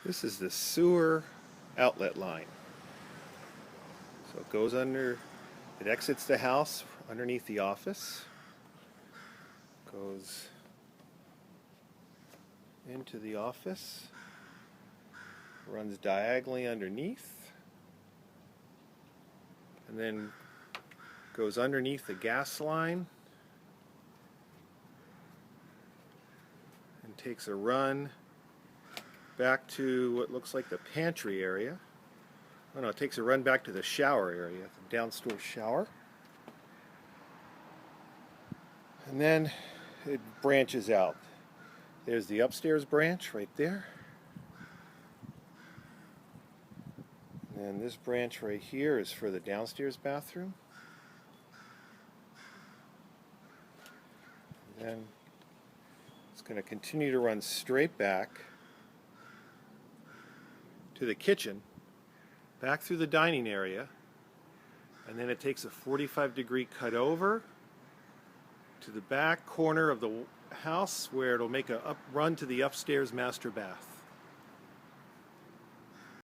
This is the sewer outlet line. So it goes under, it exits the house underneath the office, goes into the office, runs diagonally underneath, and then goes underneath the gas line and takes a run back to what looks like the pantry area. Oh no, it takes a run back to the shower area, the downstairs shower. And then it branches out. There's the upstairs branch right there. And this branch right here is for the downstairs bathroom. And then it's going to continue to run straight back to the kitchen, back through the dining area, and then it takes a 45-degree cut over to the back corner of the house where it'll make a run to the upstairs master bath.